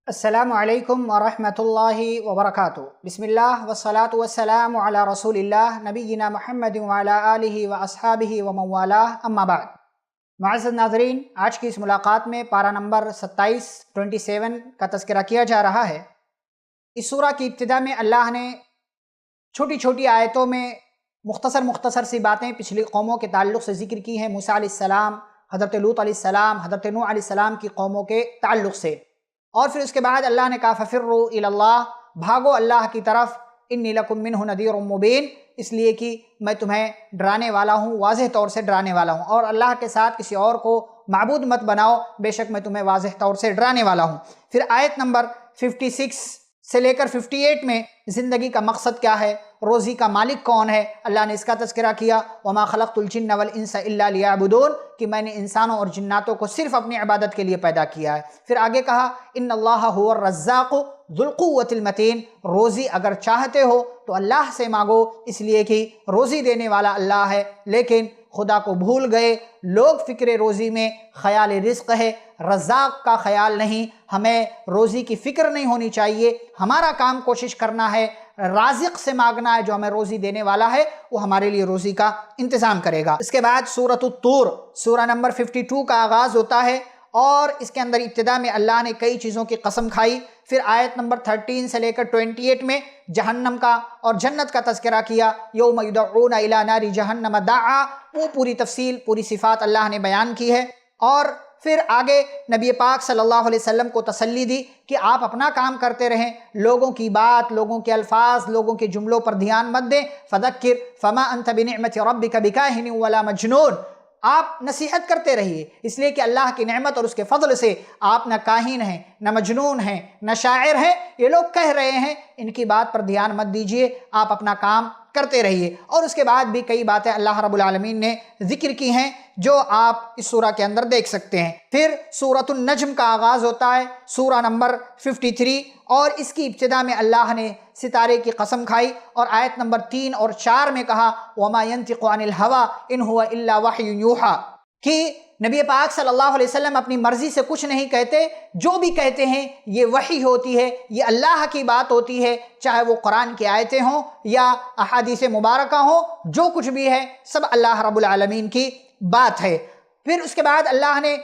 السلام علیکم ورحمۃ اللہ وبرکاتہ۔ بسم اللہ والصلاۃ والسلام علی رسول اللہ نبینا محمد وعلی آلہ واصحابہ ومن والاه اما بعد۔ معزز ناظرین، آج کی اس ملاقات میں پارہ نمبر 27 کا تذکرہ کیا جا رہا ہے۔ اس سورہ کی ابتدا میں اللہ نے چھوٹی چھوٹی آیتوں میں مختصر سی باتیں پچھلی قوموں کے تعلق سے ذکر کی ہیں، موسیٰ علیہ السلام، حضرت لوط علیہ السلام، حضرت نوح علیہ السلام کی قوموں کے تعلق سے، اور پھر اس کے بعد اللہ نے کہا فَفِرُّوا إِلَى اللَّهِ، بھاگو اللہ کی طرف، إِنِّي لَكُم مِّنْهُ نَذِيرٌ مُّبِينٌ، اس لیے کہ میں تمہیں ڈرانے والا ہوں، واضح طور سے ڈرانے والا ہوں، اور اللہ کے ساتھ کسی اور کو معبود مت بناؤ، بے شک میں تمہیں واضح طور سے ڈرانے والا ہوں۔ پھر آیت نمبر 56 سے لے کر 58 میں زندگی کا مقصد کیا ہے، روزی کا مالک کون ہے، اللہ نے اس کا تذکرہ کیا، وَمَا خَلَقْتُ الْجِنَّ وَالْإِنسَ إِلَّا لِيَعْبُدُونَ، کہ میں نے انسانوں اور جناتوں کو صرف اپنی عبادت کے لیے پیدا کیا ہے۔ پھر آگے کہا إِنَّ اللَّهَ هُوَ الرَّزَّاقُ ذُو الْقُوَّةِ الْمَتِينُ، روزی اگر چاہتے ہو تو اللہ سے مانگو، اس لیے کہ روزی دینے والا اللہ ہے، لیکن خدا کو بھول گئے لوگ، فکر روزی میں خیال رزق ہے، رزاق کا خیال نہیں۔ ہمیں روزی کی فکر نہیں ہونی چاہیے، ہمارا کام کوشش کرنا ہے، رازق سے مانگنا ہے، جو ہمیں روزی دینے والا ہے وہ ہمارے لیے روزی کا انتظام کرے گا۔ اس کے بعد سورۃ الطور، سورہ نمبر 52 کا آغاز ہوتا ہے، اور اس کے اندر ابتدا میں اللہ نے کئی چیزوں کی قسم کھائی۔ پھر آیت نمبر 13 سے لے کر 28 میں جہنم کا اور جنت کا تذکرہ کیا، یوم یدعون الی نار جہنم دعا، وہ پوری تفصیل، پوری صفات اللہ نے بیان کی ہے۔ اور پھر آگے نبی پاک صلی اللہ علیہ وسلم کو تسلی دی کہ آپ اپنا کام کرتے رہیں، لوگوں کی بات، لوگوں کے الفاظ، لوگوں کے جملوں پر دھیان مت دیں، فذکر فما انت بنعمت ربک بکاہن ولا مجنون، آپ نصیحت کرتے رہیے، اس لیے کہ اللہ کی نعمت اور اس کے فضل سے آپ نہ کاہن ہیں، نہ مجنون ہیں، نہ شاعر ہیں، یہ لوگ کہہ رہے ہیں، ان کی بات پر دھیان مت دیجئے، آپ اپنا کام کرتے رہیے۔ اور اس کے بعد بھی کئی باتیں اللہ رب العالمین نے ذکر کی ہیں جو آپ اس سورہ کے اندر دیکھ سکتے ہیں۔ پھر سورۃ النجم کا آغاز ہوتا ہے، سورہ نمبر 53، اور اس کی ابتدا میں اللہ نے ستارے کی قسم کھائی، اور آیت نمبر 3 اور 4 میں کہا وَمَا يَنْتِقُ عَنِ الْهَوَىٰ إِنْ هُوَ إِلَّا وَحْيٌ يُوحَىٰ، کہ نبی پاک صلی اللہ علیہ وسلم اپنی مرضی سے کچھ نہیں کہتے، جو بھی کہتے ہیں یہ وحی ہوتی ہے، یہ اللہ کی بات ہوتی ہے، چاہے وہ قرآن کی آیتیں ہوں یا احادیث مبارکہ ہوں، جو کچھ بھی ہے سب اللہ رب العالمین کی بات ہے۔ پھر اس کے بعد اللہ نے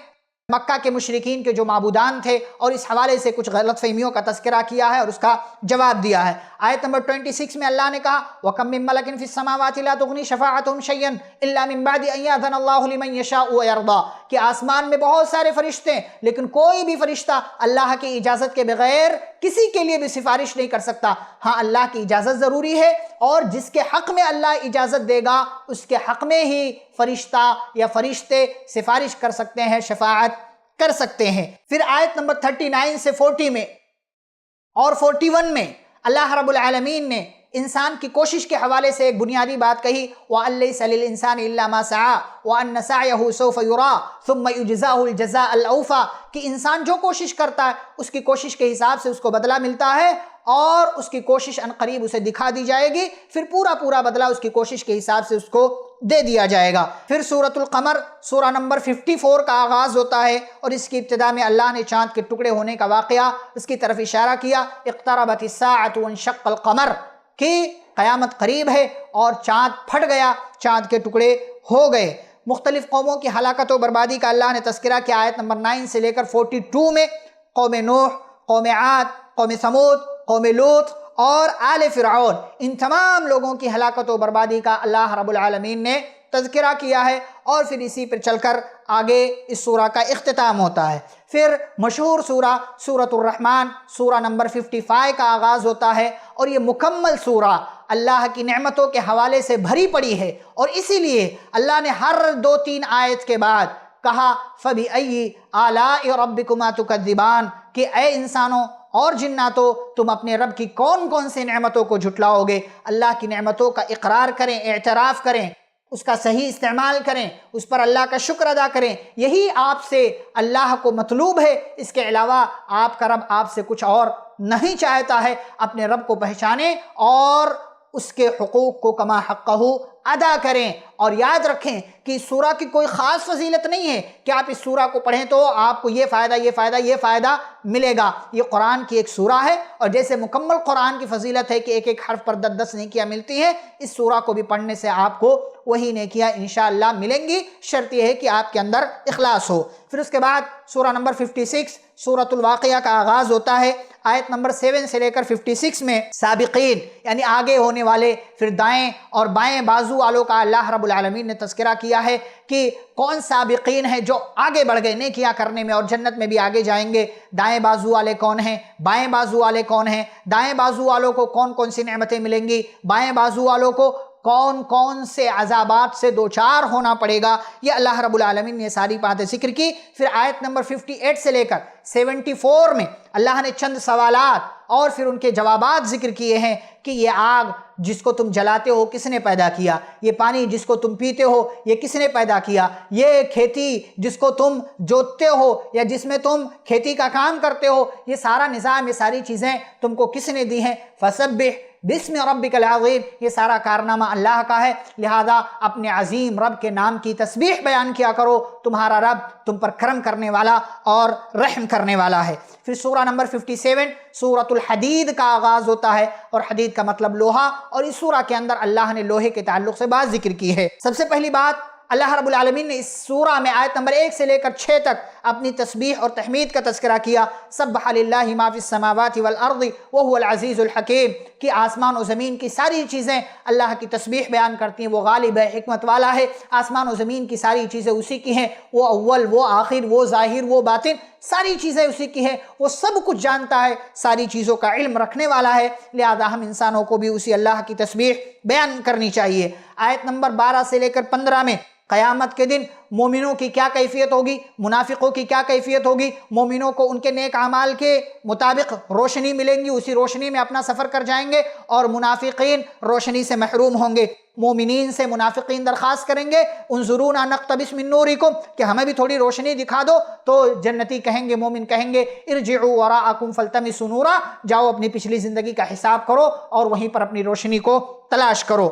مکہ کے مشرکین کے جو معبودان تھے اور اس حوالے سے کچھ غلط فہمیوں کا تذکرہ کیا ہے اور اس کا جواب دیا ہے۔ آیت نمبر 26 میں اللہ نے کہا وَكَم مِّن مَلَكٍ فِي السَّمَاوَاتِ لَا تُغْنِي شَفَاعَتُهُمْ شَيْئًا إِلَّا مِن بَعْدِ أَن يَأْذَنَ اللَّهُ لِمَن يَشَاءُ وَيَرْضَىٰ، کہ آسمان میں بہت سارے فرشتے ہیں، لیکن کوئی بھی فرشتہ اللہ کی اجازت کے بغیر کسی کے لیے بھی سفارش نہیں کر سکتا۔ ہاں، اللہ کی اجازت ضروری ہے، اور جس کے حق میں اللہ اجازت دے گا اس کے حق میں ہی فرشتہ یا فرشتے سفارش کر سکتے ہیں، شفاعت کر سکتے ہیں۔ پھر آیت نمبر 39 سے 40 میں اور 41 میں اللہ رب العالمین نے انسان کی کوشش کے حوالے سے ایک بنیادی بات کہی وَأَن لَيْسَ لِلْإِنسَانِ إِلَّا مَا سَعَىٰ وَأَنَّ سَعْيَهُ سَوْفَ يُرَىٰ ثُمَّ يُجْزَاهُ الْجَزَاءَ الْأَوْفَىٰ، کہ انسان جو کوشش کرتا ہے اس کی کوشش کے حساب سے اس کو بدلہ ملتا ہے، اور اس کی کوشش عنقریب اسے دکھا دی جائے گی، پھر پورا بدلہ اس کی کوشش کے حساب سے اس کو دے دیا جائے گا۔ پھر سورۃ القمر، سورہ نمبر 54 کا آغاز ہوتا ہے، اور اس کی ابتدا میں اللہ نے چاند کے ٹکڑے ہونے کا واقعہ اس کی طرف اشارہ کیا، اقتربت الساعۃ وانشق القمر، کہ قیامت قریب ہے اور چاند پھٹ گیا، چاند کے ٹکڑے ہو گئے۔ مختلف قوموں کی ہلاکت و بربادی کا اللہ نے تذکرہ کیا، آیت نمبر 9 سے لے کر 42 میں قوم نوح، قوم عاد، قوم ثمود، قوم لوط اور آل فرعون، ان تمام لوگوں کی ہلاکت و بربادی کا اللہ رب العالمین نے تذکرہ کیا ہے، اور پھر اسی پر چل کر آگے اس سورہ کا اختتام ہوتا ہے۔ پھر مشہور سورہ سورۃ الرحمن، سورہ نمبر 55 کا آغاز ہوتا ہے، اور یہ مکمل سورہ اللہ کی نعمتوں کے حوالے سے بھری پڑی ہے، اور اسی لیے اللہ نے ہر 2-3 آیت کے بعد کہا فَبِأَيِّ آلَاءِ رَبِّكُمَا تُكَذِّبَانِ، کہ اے انسانوں اور جناتو، تم اپنے رب کی کون کون سی نعمتوں کو جھٹلاؤ گے۔ اللہ کی نعمتوں کا اقرار کریں، اعتراف کریں، اس کا صحیح استعمال کریں، اس پر اللہ کا شکر ادا کریں، یہی آپ سے اللہ کو مطلوب ہے، اس کے علاوہ آپ کا رب آپ سے کچھ اور نہیں چاہتا ہے۔ اپنے رب کو پہچانیں اور اس کے حقوق کو کما حقہ ادا کریں۔ اور یاد رکھیں کہ اس سورہ کی کوئی خاص فضیلت نہیں ہے کہ آپ اس سورہ کو پڑھیں تو آپ کو یہ فائدہ ملے گا۔ یہ قرآن کی ایک سورہ ہے، اور جیسے مکمل قرآن کی فضیلت ہے کہ ایک ایک حرف پر 10 نیکیاں ملتی ہیں، اس سورہ کو بھی پڑھنے سے آپ کو وہی نیکیاں انشاءاللہ ملیں گی، شرط یہ ہے کہ آپ کے اندر اخلاص ہو۔ پھر اس کے بعد سورہ نمبر 56 سورۃ الواقعہ کا آغاز ہوتا ہے۔ آیت نمبر 7 سے لے کر 56 میں سابقین یعنی آگے ہونے والے، پھر دائیں اور بائیں بازو والوں کا اللہ رب العالمین نے تذکرہ کیا ہے کہ کون سابقین ہیں جو آگے بڑھ گئے نیکیاں کرنے میں اور جنت میں بھی آگے جائیں گے۔ دائیں بازو والے کون ہیں، بائیں بازو والے کون ہیں، دائیں بازو والوں کو کون کون سی نعمتیں ملیں گی، بائیں بازو والوں کو کون کون سے عذابات سے دوچار ہونا پڑے گا، یہ اللہ رب العالمین نے ساری باتیں ذکر کی۔ پھر آیت نمبر 58 سے لے کر 74 میں اللہ نے چند سوالات اور پھر ان کے جوابات ذکر کیے ہیں کہ یہ آگ جس کو تم جلاتے ہو کس نے پیدا کیا، یہ پانی جس کو تم پیتے ہو یہ کس نے پیدا کیا، یہ کھیتی جس کو تم جوتتے ہو یا جس میں تم کھیتی کا کام کرتے ہو، یہ سارا نظام، یہ ساری چیزیں تم کو کس نے دی ہیں۔ فسبح بسم ربک العظیم، یہ سارا کارنامہ اللہ کا ہے، لہذا اپنے عظیم رب کے نام کی تسبیح بیان کیا کرو، تمہارا رب تم پر کرم کرنے والا اور رحم کرنے والا ہے۔ پھر سورہ نمبر 57 سورۃ الحدید کا آغاز ہوتا ہے، اور حدید کا مطلب لوہا، اور اس سورہ کے اندر اللہ نے لوہے کے تعلق سے بات ذکر کی ہے۔ سب سے پہلی بات اللہ رب العالمین نے اس سورہ میں آیت نمبر 1 سے لے کر 6 تک اپنی تسبیح اور تحمید کا تذکرہ کیا۔ سبح للہ ما فی السماوات والارض وهو العزیز الحکیم، کہ آسمان و زمین کی ساری چیزیں اللہ کی تسبیح بیان کرتی ہیں، وہ غالب ہے، حکمت والا ہے۔ آسمان و زمین کی ساری چیزیں اسی کی ہیں، وہ اول، وہ آخر، وہ ظاہر، وہ باطن، ساری چیزیں اسی کی ہیں، وہ سب کچھ جانتا ہے، ساری چیزوں کا علم رکھنے والا ہے، لہذا ہم انسانوں کو بھی اسی اللہ کی تسبیح بیان کرنی چاہیے۔ آیت نمبر 12 سے لے کر 15 میں قیامت کے دن مومنوں کی کیا کیفیت ہوگی، منافقوں کی کیا کیفیت ہوگی۔ مومنوں کو ان کے نیک اعمال کے مطابق روشنی ملیں گی، اسی روشنی میں اپنا سفر کر جائیں گے، اور منافقین روشنی سے محروم ہوں گے۔ مومنین سے منافقین درخواست کریں گے انظرونا نقتبس من نورکم، کہ ہمیں بھی تھوڑی روشنی دکھا دو، تو جنتی کہیں گے، مومن کہیں گے ارجعوا وراءکم فالتمسوا نورا، جاؤ اپنی پچھلی زندگی کا حساب کرو اور وہیں پر اپنی روشنی کو تلاش کرو۔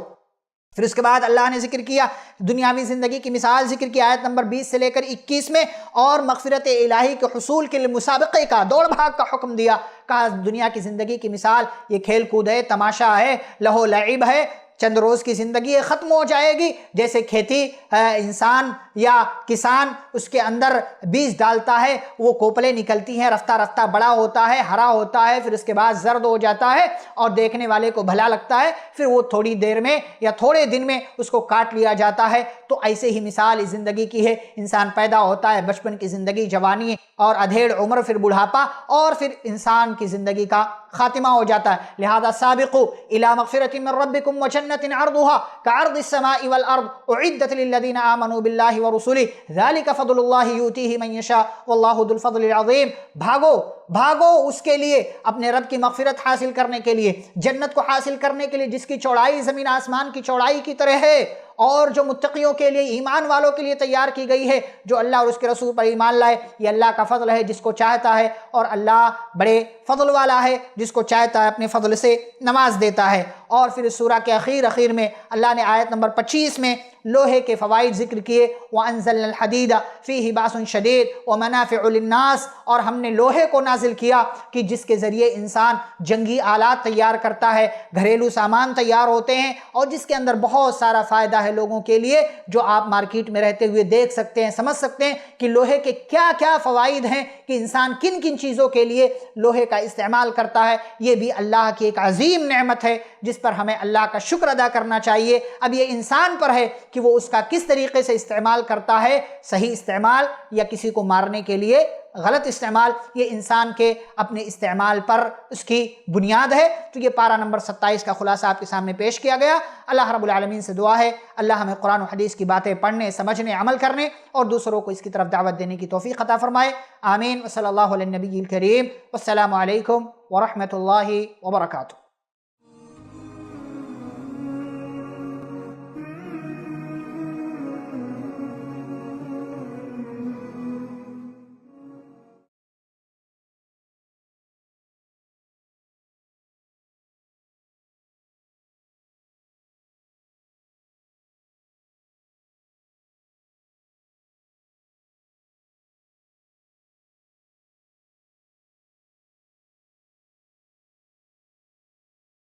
پھر اس کے بعد اللہ نے ذکر کیا دنیاوی زندگی کی مثال ذکر کی، آیت نمبر 20 سے لے کر 21 میں، اور مغفرت الہی کے حصول کے لیے مسابقے کا، دوڑ بھاگ کا حکم دیا۔ کہا دنیا کی زندگی کی مثال یہ کھیل کود ہے، تماشا ہے، لہو لعب ہے، چند روز کی زندگی ختم ہو جائے گی۔ جیسے کھیتی انسان یا کسان اس کے اندر بیج ڈالتا ہے، وہ کوپلیں نکلتی ہیں، رفتہ رفتہ بڑا ہوتا ہے، ہرا ہوتا ہے، پھر اس کے بعد زرد ہو جاتا ہے اور دیکھنے والے کو بھلا لگتا ہے، پھر وہ تھوڑی دیر میں یا تھوڑے دن میں اس کو کاٹ لیا جاتا ہے۔ تو ایسے ہی مثال اس زندگی کی ہے، انسان پیدا ہوتا ہے، بچپن کی زندگی، جوانی اور ادھیڑ عمر، پھر بڑھاپا، اور پھر انسان کی زندگی کا خاتمہ ہو جاتا ہے۔ لہذا سابقوا الی مغفرۃ من ربکم وجنۃ عرضها كعرض السماء والارض اعدت للذین آمنوا باللہ ورسلہ ذلک فضل اللہ یؤتیہ من یشاء واللہ ذو الفضل العظیم۔ بھاگو اس کے لیے، اپنے رب کی مغفرت حاصل کرنے کے لیے، جنت کو حاصل کرنے کے لیے جس کی چوڑائی زمین آسمان کی چوڑائی کی طرح ہے، اور جو متقیوں کے لیے، ایمان والوں کے لیے تیار کی گئی ہے، جو اللہ اور اس کے رسول پر ایمان لائے۔ یہ اللہ کا فضل ہے جس کو چاہتا ہے، اور اللہ بڑے فضل والا ہے، جس کو چاہتا ہے اپنے فضل سے نواز دیتا ہے۔ اور پھر اس سورہ کے اخیر میں اللہ نے آیت نمبر 25 میں لوہے کے فوائد ذکر کیے، وَأَنزَلْنَا الْحَدِيدَ فِيهِ بَأْسٌ شَدِيدٌ وَمَنَافِعُ لِلنَّاسِ، اور ہم نے لوہے کو نازل کیا کہ جس کے ذریعے انسان جنگی آلات تیار کرتا ہے، گھریلو سامان تیار ہوتے ہیں، اور جس کے اندر بہت سارا فائدہ ہے لوگوں کے لیے، جو آپ مارکیٹ میں رہتے ہوئے دیکھ سکتے ہیں، سمجھ سکتے ہیں کہ لوہے کے کیا کیا فوائد ہیں، کہ انسان کن کن چیزوں کے لیے لوہے کا استعمال کرتا ہے۔ یہ بھی اللہ کی ایک عظیم نعمت ہے جس پر ہمیں اللہ کا شکر ادا کرنا چاہیے۔ اب یہ انسان پر ہے کہ وہ اس کا کس طریقے سے استعمال کرتا ہے، صحیح استعمال یا کسی کو مارنے کے لیے غلط استعمال، یہ انسان کے اپنے استعمال پر اس کی بنیاد ہے۔ تو یہ پارہ نمبر 27 کا خلاصہ آپ کے سامنے پیش کیا گیا۔ اللہ رب العالمین سے دعا ہے اللہ ہمیں قرآن و حدیث کی باتیں پڑھنے، سمجھنے، عمل کرنے اور دوسروں کو اس کی طرف دعوت دینے کی توفیق عطا فرمائے۔ آمین۔ وصلی اللہ علی النبی الکریم۔ والسلام علیکم ورحمۃ اللہ وبرکاتہ۔